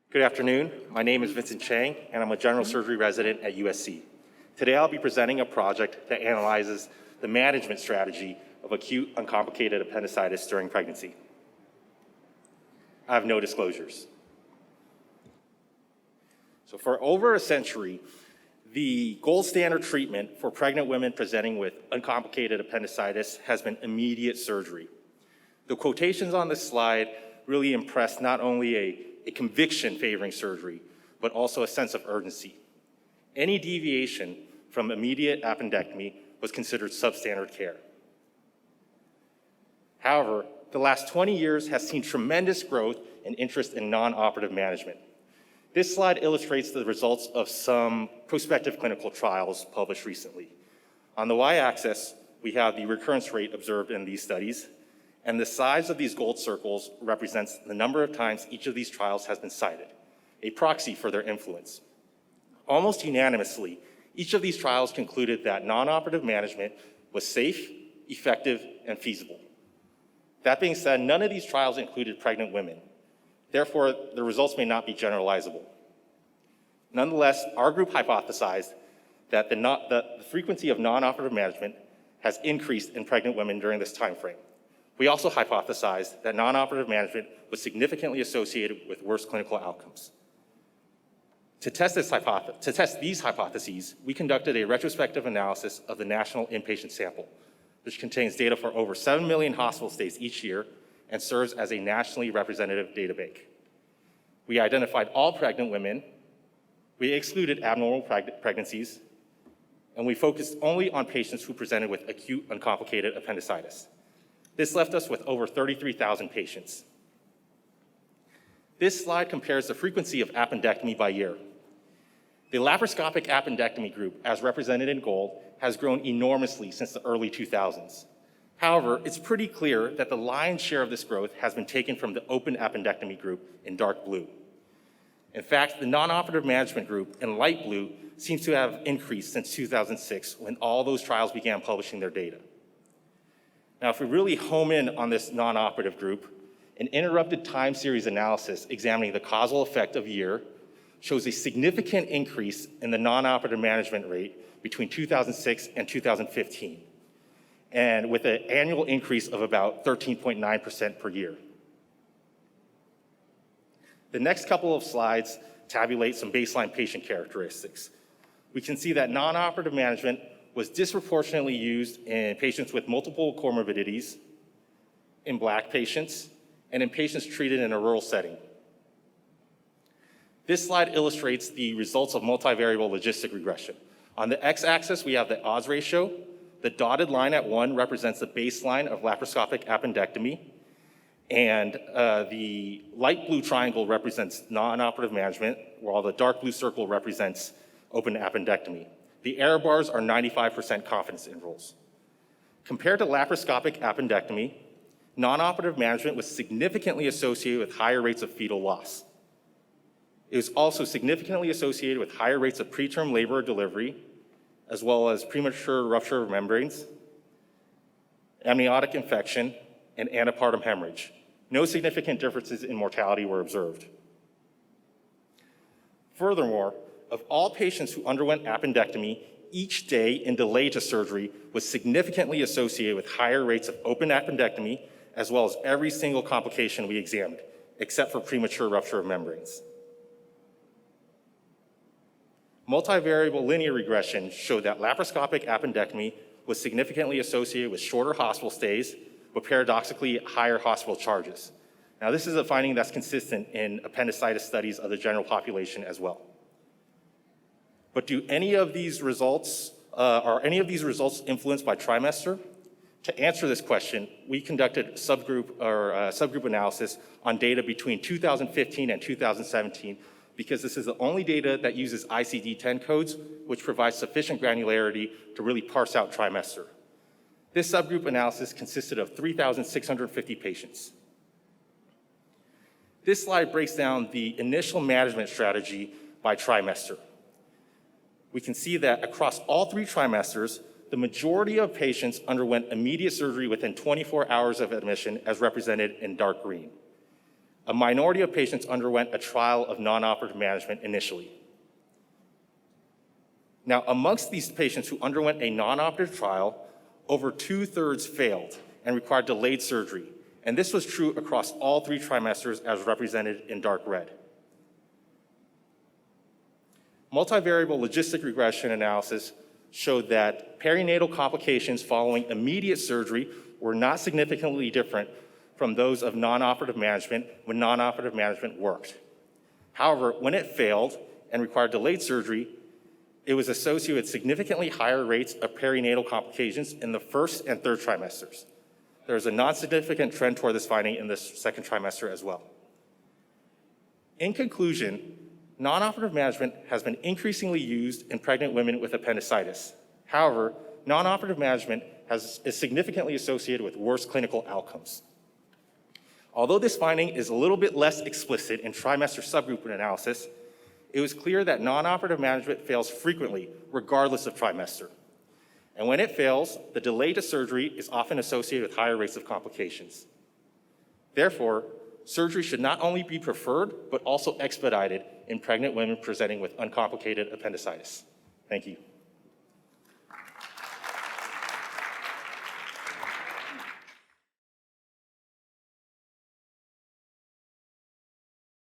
Good afternoon. My name is Vincent Cheng, and I'm a general surgery resident at USC. Today, I'll be presenting a project that analyzes the management strategy of acute uncomplicated appendicitis during pregnancy. I have no disclosures. So for over a century, the gold standard treatment for pregnant women presenting with uncomplicated appendicitis has been immediate surgery. The quotations on this slide really impress not only a conviction favoring surgery, but also a sense of urgency. Any deviation from immediate appendectomy was considered substandard care. However, the last 20 years has seen tremendous growth and interest in non-operative management. This slide illustrates the results of some prospective clinical trials published recently. On the y-axis, we have the recurrence rate observed in these studies, and the size of these gold circles represents the number of times each of these trials has been cited, a proxy for their influence. Almost unanimously, each of these trials concluded that non-operative management was safe, effective, and feasible. That being said, none of these trials included pregnant women. Therefore, the results may not be generalizable. Nonetheless, our group hypothesized that the frequency of non-operative management has increased in pregnant women during this time frame. We also hypothesized that non-operative management was significantly associated with worse clinical outcomes. To test these hypotheses, we conducted a retrospective analysis of the national inpatient sample, which contains data for over 7 million hospital stays each year and serves as a nationally representative data bank. We identified all pregnant women, we excluded abnormal pregnancies, and we focused only on patients who presented with acute uncomplicated appendicitis. This left us with over 33,000 patients. This slide compares the frequency of appendectomy by year. The laparoscopic appendectomy group, as represented in gold, has grown enormously since the early 2000s. However, it's pretty clear that the lion's share of this growth has been taken from the open appendectomy group in dark blue. In fact, the non-operative management group in light blue seems to have increased since 2006 when all those trials began publishing their data. Now, if we really home in on this non-operative group, an interrupted time series analysis examining the causal effect of year shows a significant increase in the non-operative management rate between 2006 and 2015, and with an annual increase of about 13.9% per year. The next couple of slides tabulate some baseline patient characteristics. We can see that non-operative management was disproportionately used in patients with multiple comorbidities, in Black patients, and in patients treated in a rural setting. This slide illustrates the results of multivariable logistic regression. On the x-axis, we have the odds ratio. The dotted line at 1 represents the baseline of laparoscopic appendectomy, and the light blue triangle represents non-operative management, while the dark blue circle represents open appendectomy. The error bars are 95% confidence intervals. Compared to laparoscopic appendectomy, non-operative management was significantly associated with higher rates of fetal loss. It was also significantly associated with higher rates of preterm labor or delivery, as well as premature rupture of membranes, amniotic infection, and antepartum hemorrhage. No significant differences in mortality were observed. Furthermore, of all patients who underwent appendectomy, each day in delay to surgery was significantly associated with higher rates of open appendectomy, as well as every single complication we examined, except for premature rupture of membranes. Multivariable linear regression showed that laparoscopic appendectomy was significantly associated with shorter hospital stays, but paradoxically higher hospital charges. Now, this is a finding that's consistent in appendicitis studies of the general population as well. But are any of these results influenced by trimester? To answer this question, we conducted subgroup analysis on data between 2015 and 2017, because this is the only data that uses ICD-10 codes, which provides sufficient granularity to really parse out trimester. This subgroup analysis consisted of 3,650 patients. This slide breaks down the initial management strategy by trimester. We can see that across all 3 trimesters, the majority of patients underwent immediate surgery within 24 hours of admission, as represented in dark green. A minority of patients underwent a trial of non-operative management initially. Now, amongst these patients who underwent a non-operative trial, over 2/3 failed and required delayed surgery, and this was true across all 3 trimesters as represented in dark red. Multivariable logistic regression analysis showed that perinatal complications following immediate surgery were not significantly different from those of non-operative management when non-operative management worked. However, when it failed and required delayed surgery, it was associated with significantly higher rates of perinatal complications in the 1st and 3rd trimesters. There is a non-significant trend toward this finding in the 2nd trimester as well. In conclusion, non-operative management has been increasingly used in pregnant women with appendicitis. However, non-operative management is significantly associated with worse clinical outcomes. Although this finding is a little bit less explicit in trimester subgroup analysis, it was clear that non-operative management fails frequently, regardless of trimester. And when it fails, the delay to surgery is often associated with higher rates of complications. Therefore, surgery should not only be preferred, but also expedited in pregnant women presenting with uncomplicated appendicitis. Thank you.